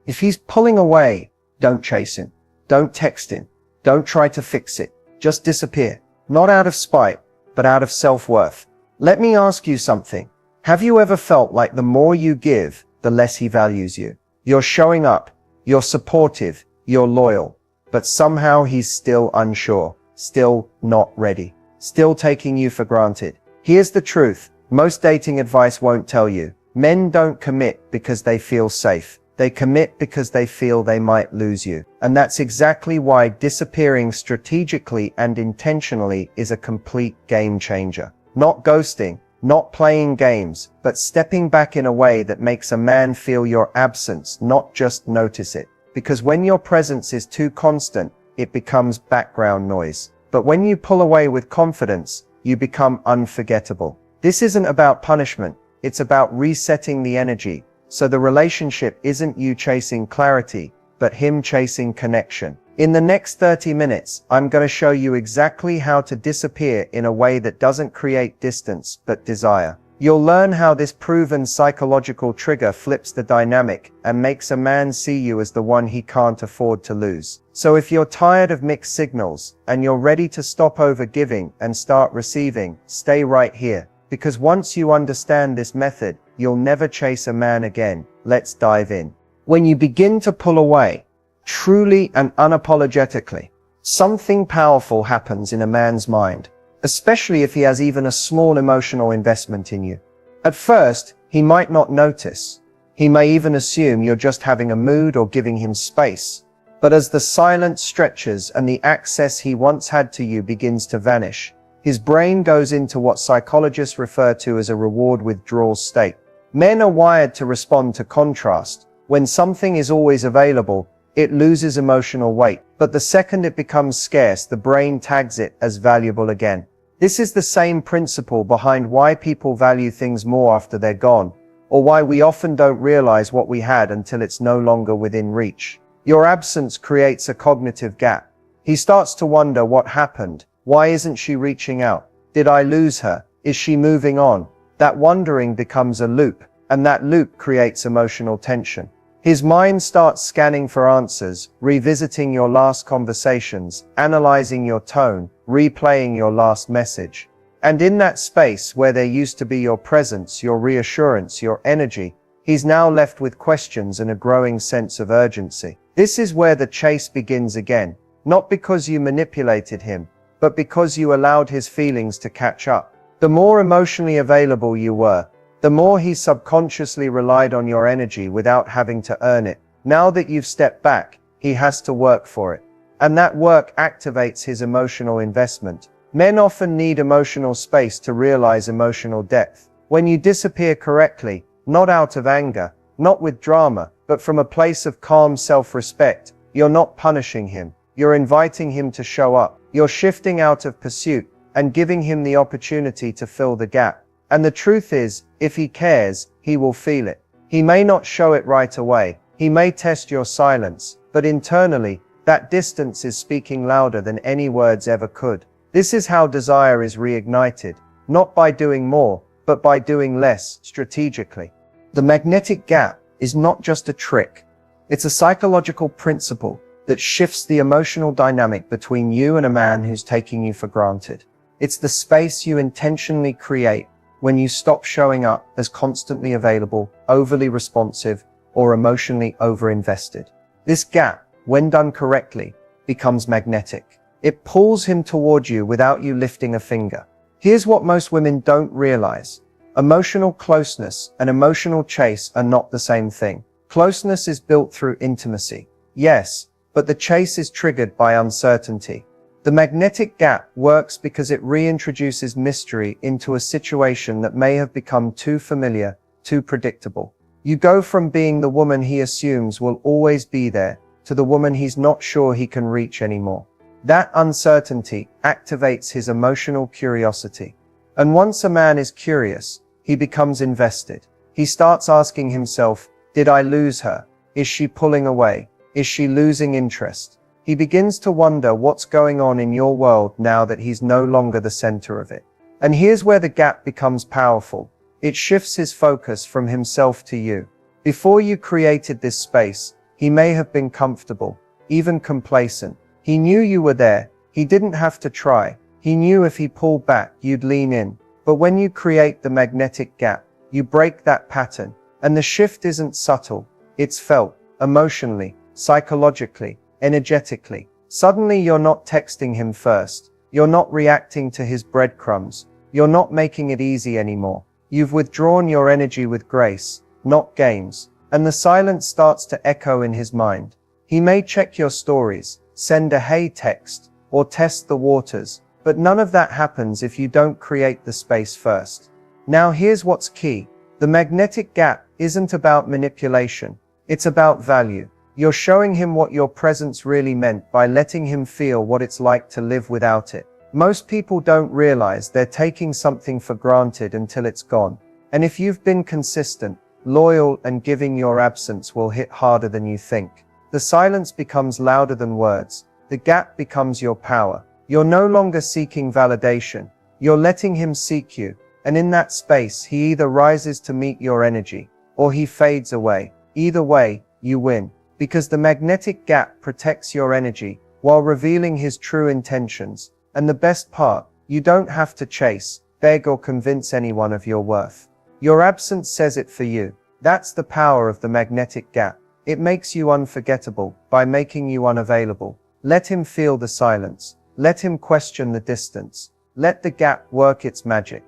If he's pulling away, don't chase him. Don't text him. Don't try to fix it. Just disappear. Not out of spite, but out of self-worth. Let me ask you something. Have you ever felt like the more you give, the less he values you? You're showing up, you're supportive, you're loyal, but somehow he's still unsure, still not ready, still taking you for granted. Here's the truth. Most dating advice won't tell you. Men don't commit because they feel safe. They commit because they feel they might lose you. And that's exactly why disappearing strategically and intentionally is a complete game changer. Not ghosting, not playing games, but stepping back in a way that makes a man feel your absence, not just notice it. Because when your presence is too constant, it becomes background noise. But when you pull away with confidence, you become unforgettable. This isn't about punishment, it's about resetting the energy. So the relationship isn't you chasing clarity, but him chasing connection. In the next 30 minutes, I'm going to show you exactly how to disappear in a way that doesn't create distance, but desire. You'll learn how this proven psychological trigger flips the dynamic and makes a man see you as the one he can't afford to lose. So if you're tired of mixed signals and you're ready to stop over giving and start receiving, stay right here. Because once you understand this method, you'll never chase a man again. Let's dive in. When you begin to pull away, truly and unapologetically, something powerful happens in a man's mind, especially if he has even a small emotional investment in you. At first, he might not notice. He may even assume you're just having a mood or giving him space. But as the silence stretches and the access he once had to you begins to vanish, his brain goes into what psychologists refer to as a reward withdrawal state. Men are wired to respond to contrast. When something is always available, it loses emotional weight. But the second it becomes scarce, the brain tags it as valuable again. This is the same principle behind why people value things more after they're gone, or why we often don't realize what we had until it's no longer within reach. Your absence creates a cognitive gap. He starts to wonder what happened. Why isn't she reaching out? Did I lose her? Is she moving on? That wondering becomes a loop, and that loop creates emotional tension. His mind starts scanning for answers, revisiting your last conversations, analyzing your tone, replaying your last message. And in that space where there used to be your presence, your reassurance, your energy, he's now left with questions and a growing sense of urgency. This is where the chase begins again, not because you manipulated him, but because you allowed his feelings to catch up. The more emotionally available you were, the more he subconsciously relied on your energy without having to earn it. Now that you've stepped back, he has to work for it. And that work activates his emotional investment. Men often need emotional space to realize emotional depth. When you disappear correctly, not out of anger, not with drama, but from a place of calm self-respect, you're not punishing him. You're inviting him to show up. You're shifting out of pursuit and giving him the opportunity to fill the gap. And the truth is, if he cares, he will feel it. He may not show it right away. He may test your silence, but internally, that distance is speaking louder than any words ever could. This is how desire is reignited, not by doing more, but by doing less strategically. The magnetic gap is not just a trick. It's a psychological principle that shifts the emotional dynamic between you and a man who's taking you for granted. It's the space you intentionally create when you stop showing up as constantly available, overly responsive, or emotionally overinvested. This gap, when done correctly, becomes magnetic. It pulls him toward you without you lifting a finger. Here's what most women don't realize. Emotional closeness and emotional chase are not the same thing. Closeness is built through intimacy. Yes, but the chase is triggered by uncertainty. The magnetic gap works because it reintroduces mystery into a situation that may have become too familiar, too predictable. You go from being the woman he assumes will always be there to the woman he's not sure he can reach anymore. That uncertainty activates his emotional curiosity. And once a man is curious, he becomes invested. He starts asking himself, did I lose her? Is she pulling away? Is she losing interest? He begins to wonder what's going on in your world now that he's no longer the center of it. And here's where the gap becomes powerful. It shifts his focus from himself to you. Before you created this space, He may have been comfortable, even complacent. He knew you were there. He didn't have to try. He knew if he pulled back, you'd lean in. But when you create the magnetic gap, you break that pattern. And the shift isn't subtle. It's felt, emotionally, psychologically, energetically. Suddenly you're not texting him first. You're not reacting to his breadcrumbs. You're not making it easy anymore. You've withdrawn your energy with grace, not games. And the silence starts to echo in his mind. He may check your stories, send a hey text, or test the waters, but none of that happens if you don't create the space first. Now here's what's key. The magnetic gap isn't about manipulation. It's about value. You're showing him what your presence really meant by letting him feel what it's like to live without it. Most people don't realize they're taking something for granted until it's gone. And if you've been consistent, loyal, and giving, your absence will hit harder than you think. The silence becomes louder than words. The gap becomes your power. You're no longer seeking validation. You're letting him seek you. And in that space, he either rises to meet your energy, or he fades away. Either way, you win. Because the magnetic gap protects your energy, while revealing his true intentions. And the best part, you don't have to chase, beg, or convince anyone of your worth. Your absence says it for you. That's the power of the magnetic gap. It makes you unforgettable by making you unavailable. Let him feel the silence. Let him question the distance. Let the gap work its magic.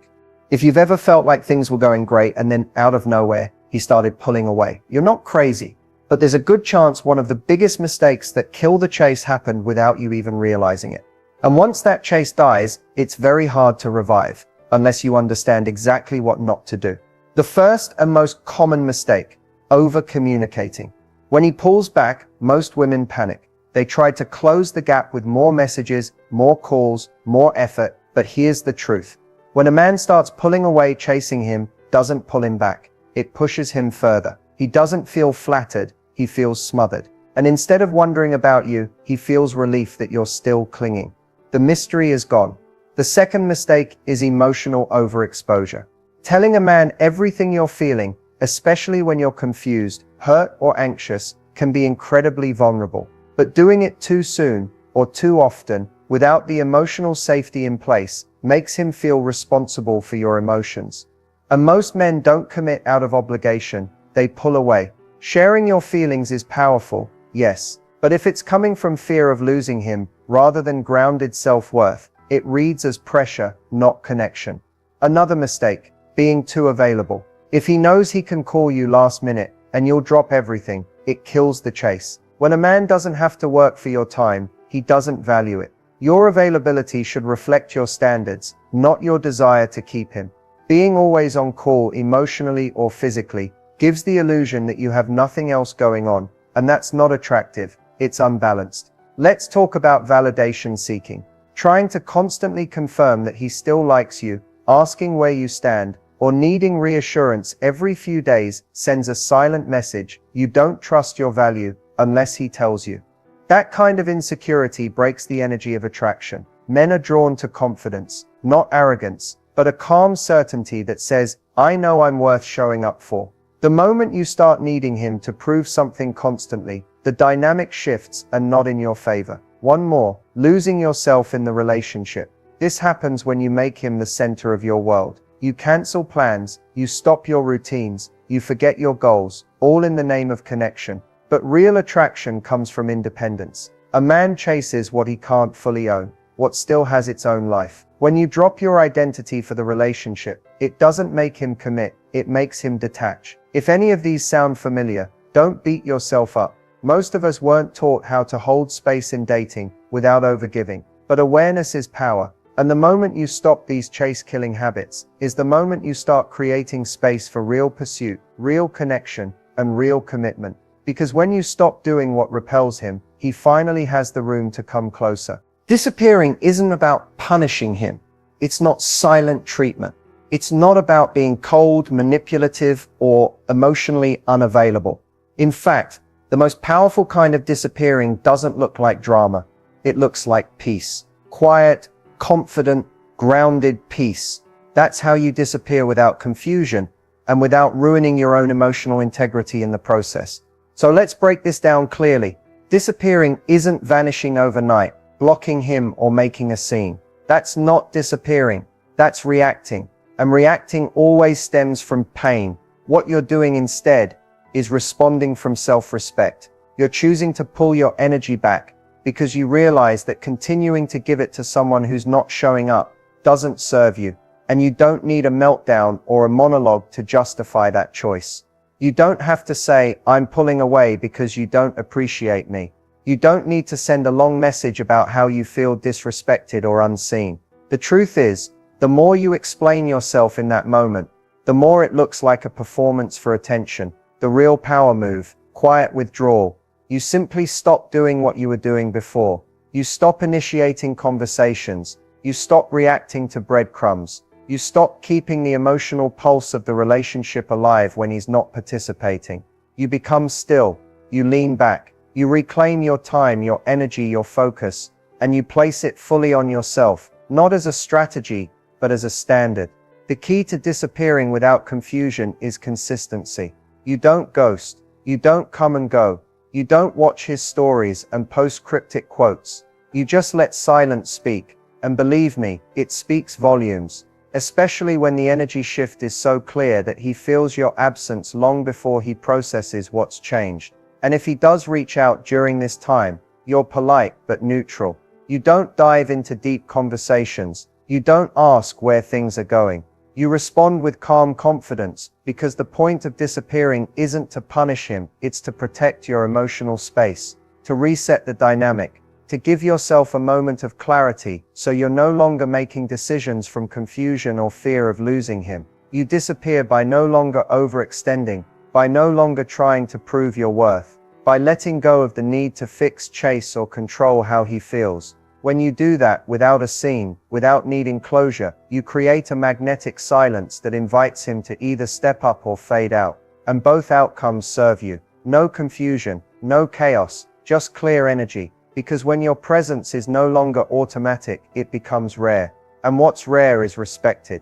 If you've ever felt like things were going great and then out of nowhere, he started pulling away, you're not crazy. But there's a good chance one of the biggest mistakes that kill the chase happened without you even realizing it. And once that chase dies, it's very hard to revive, unless you understand exactly what not to do. The first and most common mistake, over-communicating. When he pulls back, most women panic. They try to close the gap with more messages, more calls, more effort, but here's the truth. When a man starts pulling away, chasing him doesn't pull him back. It pushes him further. He doesn't feel flattered. He feels smothered. And instead of wondering about you, he feels relief that you're still clinging. The mystery is gone. The second mistake is emotional overexposure. Telling a man everything you're feeling, especially when you're confused, hurt, or anxious, can be incredibly vulnerable. But doing it too soon, or too often, without the emotional safety in place, makes him feel responsible for your emotions. And most men don't commit out of obligation, they pull away. Sharing your feelings is powerful, yes, but if it's coming from fear of losing him, rather than grounded self-worth, it reads as pressure, not connection. Another mistake, being too available. If he knows he can call you last minute, and you'll drop everything, it kills the chase. When a man doesn't have to work for your time, he doesn't value it. Your availability should reflect your standards, not your desire to keep him. Being always on call emotionally or physically gives the illusion that you have nothing else going on, and that's not attractive, it's unbalanced. Let's talk about validation seeking. Trying to constantly confirm that he still likes you, asking where you stand, or needing reassurance every few days sends a silent message. You don't trust your value unless he tells you. That kind of insecurity breaks the energy of attraction. Men are drawn to confidence, not arrogance, but a calm certainty that says, I know I'm worth showing up for. The moment you start needing him to prove something constantly, the dynamic shifts and not in your favor. One more, losing yourself in the relationship. This happens when you make him the center of your world. You cancel plans, you stop your routines, you forget your goals, all in the name of connection. But real attraction comes from independence. A man chases what he can't fully own, what still has its own life. When you drop your identity for the relationship, it doesn't make him commit, it makes him detach. If any of these sound familiar, don't beat yourself up. Most of us weren't taught how to hold space in dating without overgiving. But awareness is power. And the moment you stop these chase-killing habits is the moment you start creating space for real pursuit, real connection, and real commitment. Because when you stop doing what repels him, he finally has the room to come closer. Disappearing isn't about punishing him. It's not silent treatment. It's not about being cold, manipulative, or emotionally unavailable. In fact, the most powerful kind of disappearing doesn't look like drama. It looks like peace. Quiet, confident, grounded peace. That's how you disappear without confusion and without ruining your own emotional integrity in the process. So let's break this down clearly. Disappearing isn't vanishing overnight, blocking him or making a scene. That's not disappearing. That's reacting. And reacting always stems from pain. What you're doing instead is responding from self-respect. You're choosing to pull your energy back because you realize that continuing to give it to someone who's not showing up doesn't serve you. And you don't need a meltdown or a monologue to justify that choice. You don't have to say, "I'm pulling away because you don't appreciate me." You don't need to send a long message about how you feel disrespected or unseen. The truth is, the more you explain yourself in that moment, the more it looks like a performance for attention, the real power move, quiet withdrawal. You simply stop doing what you were doing before. You stop initiating conversations. You stop reacting to breadcrumbs. You stop keeping the emotional pulse of the relationship alive when he's not participating. You become still. You lean back. You reclaim your time, your energy, your focus, and you place it fully on yourself, not as a strategy, but as a standard. The key to disappearing without confusion is consistency. You don't ghost. You don't come and go. You don't watch his stories and post cryptic quotes. You just let silence speak. And believe me, it speaks volumes. Especially when the energy shift is so clear that he feels your absence long before he processes what's changed. And if he does reach out during this time, you're polite but neutral. You don't dive into deep conversations. You don't ask where things are going. You respond with calm confidence, because the point of disappearing isn't to punish him, it's to protect your emotional space, to reset the dynamic, to give yourself a moment of clarity so you're no longer making decisions from confusion or fear of losing him. You disappear by no longer overextending, by no longer trying to prove your worth, by letting go of the need to fix, chase, or control how he feels. When you do that without a scene, without needing closure, you create a magnetic silence that invites him to either step up or fade out. And both outcomes serve you. No confusion, no chaos, just clear energy. Because when your presence is no longer automatic, it becomes rare. And what's rare is respected.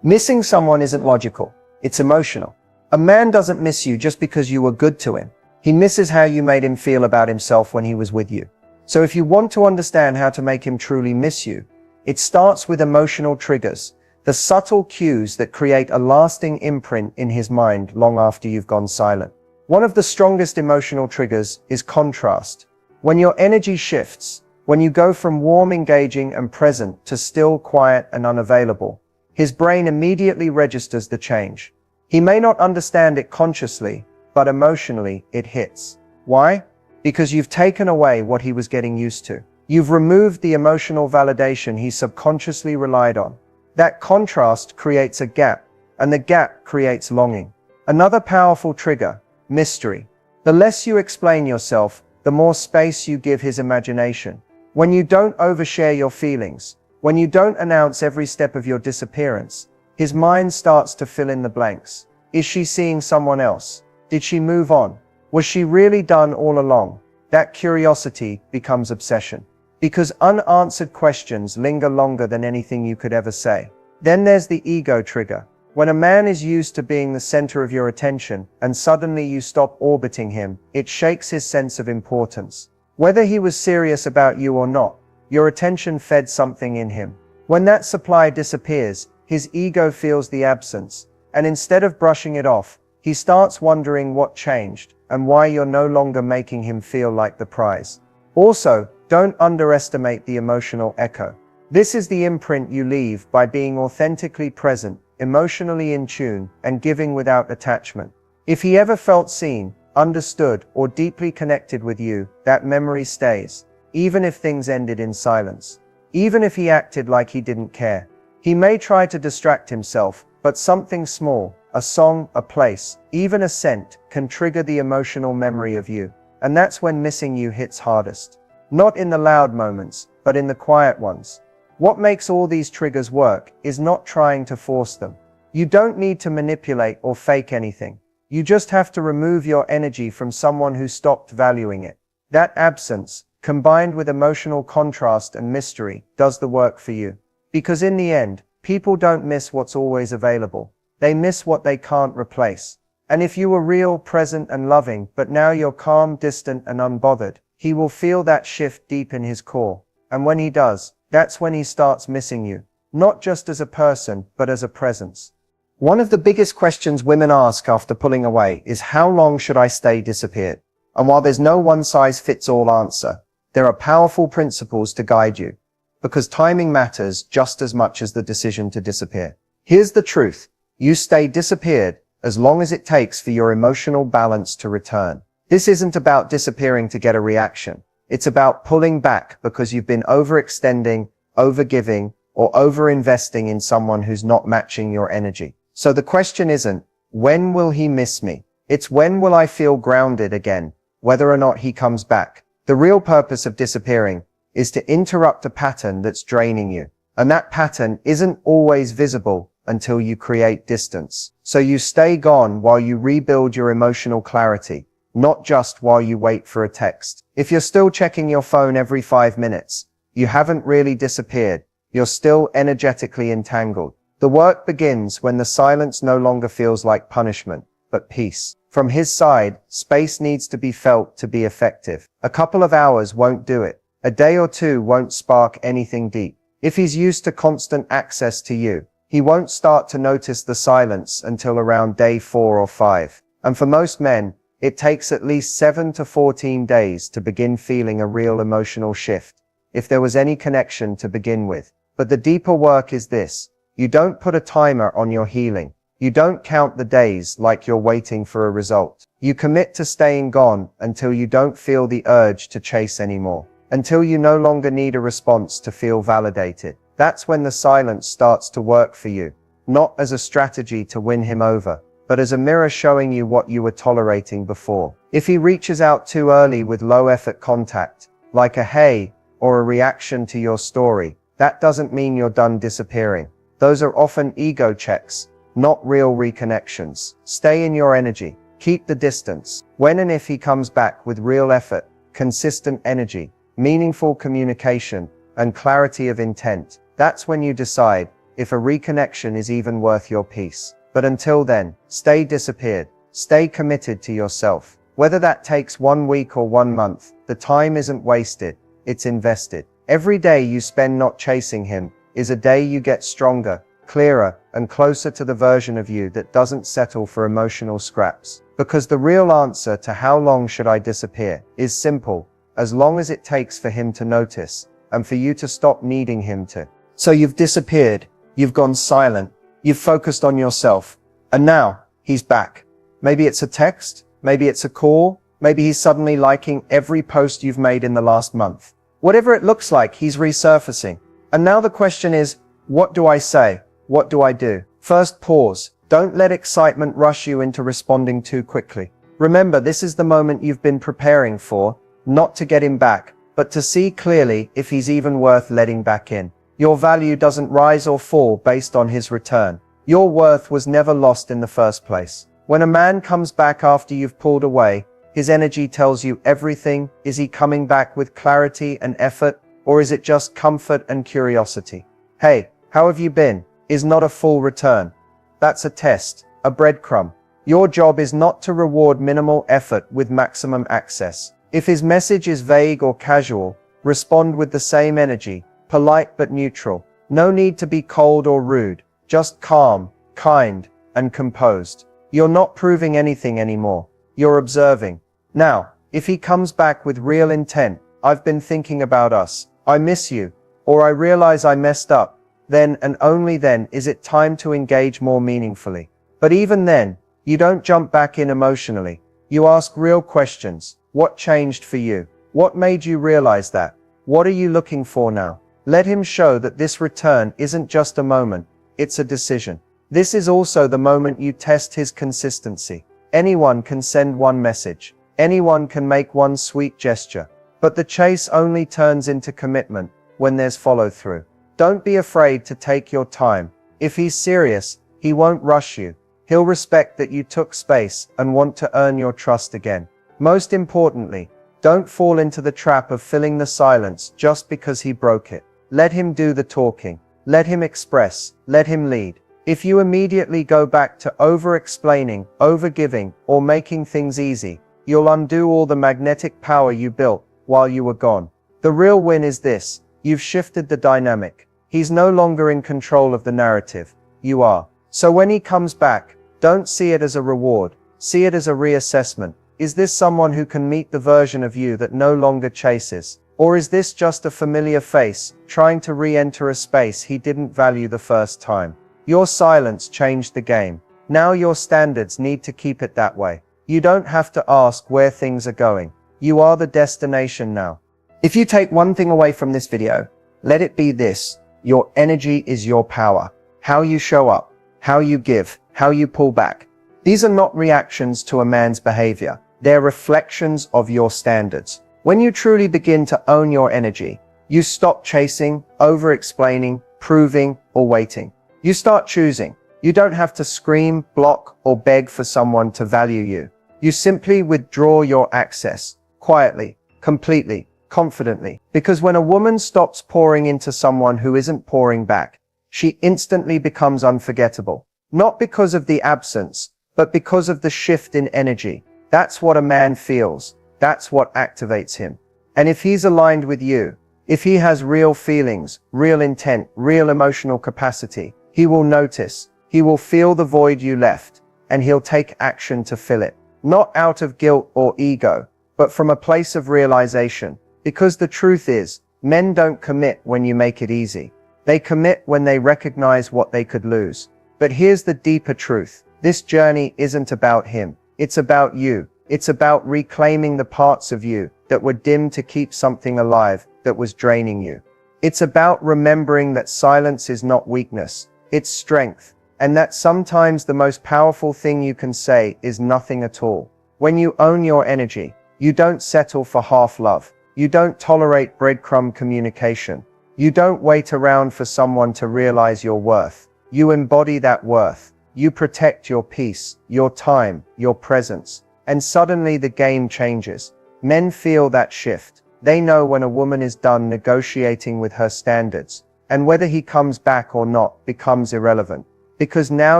Missing someone isn't logical. It's emotional. A man doesn't miss you just because you were good to him. He misses how you made him feel about himself when he was with you. So if you want to understand how to make him truly miss you, it starts with emotional triggers, the subtle cues that create a lasting imprint in his mind long after you've gone silent. One of the strongest emotional triggers is contrast. When your energy shifts, when you go from warm, engaging, and present to still, quiet, and unavailable, his brain immediately registers the change. He may not understand it consciously, but emotionally, it hits. Why? Because you've taken away what he was getting used to. You've removed the emotional validation he subconsciously relied on. That contrast creates a gap, and the gap creates longing. Another powerful trigger, mystery. The less you explain yourself, the more space you give his imagination. When you don't overshare your feelings, when you don't announce every step of your disappearance, his mind starts to fill in the blanks. Is she seeing someone else? Did she move on? Was she really done all along? That curiosity becomes obsession. Because unanswered questions linger longer than anything you could ever say. Then there's the ego trigger. When a man is used to being the center of your attention, and suddenly you stop orbiting him, it shakes his sense of importance. Whether he was serious about you or not, your attention fed something in him. When that supply disappears, his ego feels the absence, and instead of brushing it off, he starts wondering what changed, and why you're no longer making him feel like the prize. Also, don't underestimate the emotional echo. This is the imprint you leave by being authentically present, emotionally in tune, and giving without attachment. If he ever felt seen, understood, or deeply connected with you, that memory stays, even if things ended in silence. Even if he acted like he didn't care. He may try to distract himself, but something small, a song, a place, even a scent, can trigger the emotional memory of you. And that's when missing you hits hardest. Not in the loud moments, but in the quiet ones. What makes all these triggers work is not trying to force them. You don't need to manipulate or fake anything. You just have to remove your energy from someone who stopped valuing it. That absence, combined with emotional contrast and mystery, does the work for you. Because in the end, people don't miss what's always available. They miss what they can't replace. And if you were real, present, and loving, but now you're calm, distant, and unbothered, he will feel that shift deep in his core. And when he does, that's when he starts missing you. Not just as a person, but as a presence. One of the biggest questions women ask after pulling away is, how long should I stay disappeared? And while there's no one-size-fits-all answer, there are powerful principles to guide you. Because timing matters just as much as the decision to disappear. Here's the truth. You stay disappeared as long as it takes for your emotional balance to return. This isn't about disappearing to get a reaction. It's about pulling back because you've been overextending, overgiving, or overinvesting in someone who's not matching your energy. So the question isn't, when will he miss me? It's, when will I feel grounded again, whether or not he comes back? The real purpose of disappearing is to interrupt a pattern that's draining you. And that pattern isn't always visible until you create distance. So you stay gone while you rebuild your emotional clarity, not just while you wait for a text. If you're still checking your phone every 5 minutes, you haven't really disappeared. You're still energetically entangled. The work begins when the silence no longer feels like punishment, but peace. From his side, space needs to be felt to be effective. A couple of hours won't do it. A day or two won't spark anything deep. If he's used to constant access to you, he won't start to notice the silence until around day 4 or 5. And for most men, it takes at least 7 to 14 days to begin feeling a real emotional shift, if there was any connection to begin with. But the deeper work is this. You don't put a timer on your healing. You don't count the days like you're waiting for a result. You commit to staying gone until you don't feel the urge to chase anymore. Until you no longer need a response to feel validated. That's when the silence starts to work for you. Not as a strategy to win him over, but as a mirror showing you what you were tolerating before. If he reaches out too early with low-effort contact, like a hey, or a reaction to your story, that doesn't mean you're done disappearing. Those are often ego checks, not real reconnections. Stay in your energy. Keep the distance. When and if he comes back with real effort, consistent energy, meaningful communication, and clarity of intent, that's when you decide if a reconnection is even worth your peace. But until then, stay disappeared. Stay committed to yourself. Whether that takes 1 week or 1 month, the time isn't wasted, it's invested. Every day you spend not chasing him is a day you get stronger, clearer, and closer to the version of you that doesn't settle for emotional scraps. Because the real answer to how long should I disappear is simple, as long as it takes for him to notice, and for you to stop needing him to. So you've disappeared, you've gone silent, you've focused on yourself, and now, he's back. Maybe it's a text, maybe it's a call, maybe he's suddenly liking every post you've made in the last month. Whatever it looks like, he's resurfacing. And now the question is, what do I say? What do I do? First, pause. Don't let excitement rush you into responding too quickly. Remember, this is the moment you've been preparing for, not to get him back, but to see clearly if he's even worth letting back in. Your value doesn't rise or fall based on his return. Your worth was never lost in the first place. When a man comes back after you've pulled away, his energy tells you everything. Is he coming back with clarity and effort, or is it just comfort and curiosity? Hey, how have you been? Is not a full return. That's a test, a breadcrumb. Your job is not to reward minimal effort with maximum access. If his message is vague or casual, respond with the same energy, polite but neutral. No need to be cold or rude, just calm, kind, and composed. You're not proving anything anymore. You're observing. Now, if he comes back with real intent, I've been thinking about us, I miss you, or I realize I messed up, then and only then is it time to engage more meaningfully. But even then, you don't jump back in emotionally. You ask real questions. What changed for you? What made you realize that? What are you looking for now? Let him show that this return isn't just a moment, it's a decision. This is also the moment you test his consistency. Anyone can send one message. Anyone can make one sweet gesture. But the chase only turns into commitment when there's follow-through. Don't be afraid to take your time. If he's serious, he won't rush you. He'll respect that you took space and want to earn your trust again. Most importantly, don't fall into the trap of filling the silence just because he broke it. Let him do the talking. Let him express. Let him lead. If you immediately go back to over-explaining, over-giving, or making things easy, you'll undo all the magnetic power you built while you were gone. The real win is this: you've shifted the dynamic. He's no longer in control of the narrative. You are. So when he comes back, don't see it as a reward. See it as a reassessment. Is this someone who can meet the version of you that no longer chases? Or is this just a familiar face, trying to re-enter a space he didn't value the first time? Your silence changed the game. Now your standards need to keep it that way. You don't have to ask where things are going. You are the destination now. If you take one thing away from this video, let it be this: your energy is your power. How you show up, how you give, how you pull back. These are not reactions to a man's behavior. They're reflections of your standards. When you truly begin to own your energy, you stop chasing, over-explaining, proving, or waiting. You start choosing. You don't have to scream, block, or beg for someone to value you. You simply withdraw your access, quietly, completely, confidently. Because when a woman stops pouring into someone who isn't pouring back, she instantly becomes unforgettable. Not because of the absence, but because of the shift in energy. That's what a man feels. That's what activates him. And if he's aligned with you, if he has real feelings, real intent, real emotional capacity, he will notice, he will feel the void you left, and he'll take action to fill it. Not out of guilt or ego, but from a place of realization. Because the truth is, men don't commit when you make it easy. They commit when they recognize what they could lose. But here's the deeper truth. This journey isn't about him. It's about you. It's about reclaiming the parts of you that were dimmed to keep something alive that was draining you. It's about remembering that silence is not weakness. It's strength. And that sometimes the most powerful thing you can say is nothing at all. When you own your energy, you don't settle for half love. You don't tolerate breadcrumb communication. You don't wait around for someone to realize your worth. You embody that worth. You protect your peace, your time, your presence. And suddenly the game changes. Men feel that shift. They know when a woman is done negotiating with her standards, and whether he comes back or not becomes irrelevant. Because now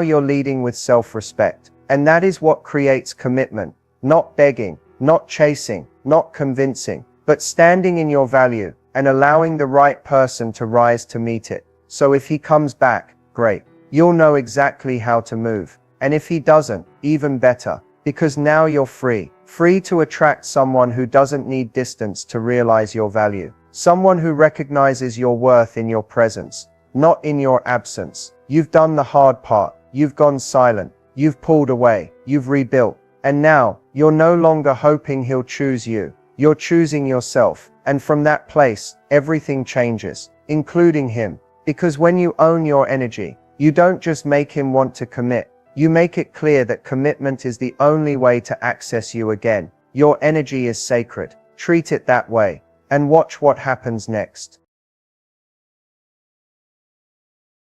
you're leading with self-respect. And that is what creates commitment. Not begging, not chasing, not convincing, but standing in your value and allowing the right person to rise to meet it. So if he comes back, great. You'll know exactly how to move. And if he doesn't, even better. Because now you're free. Free to attract someone who doesn't need distance to realize your value. Someone who recognizes your worth in your presence, not in your absence. You've done the hard part. You've gone silent. You've pulled away. You've rebuilt. And now, you're no longer hoping he'll choose you. You're choosing yourself. And from that place, everything changes, including him. Because when you own your energy, you don't just make him want to commit. You make it clear that commitment is the only way to access you again. Your energy is sacred. Treat it that way. And watch what happens next.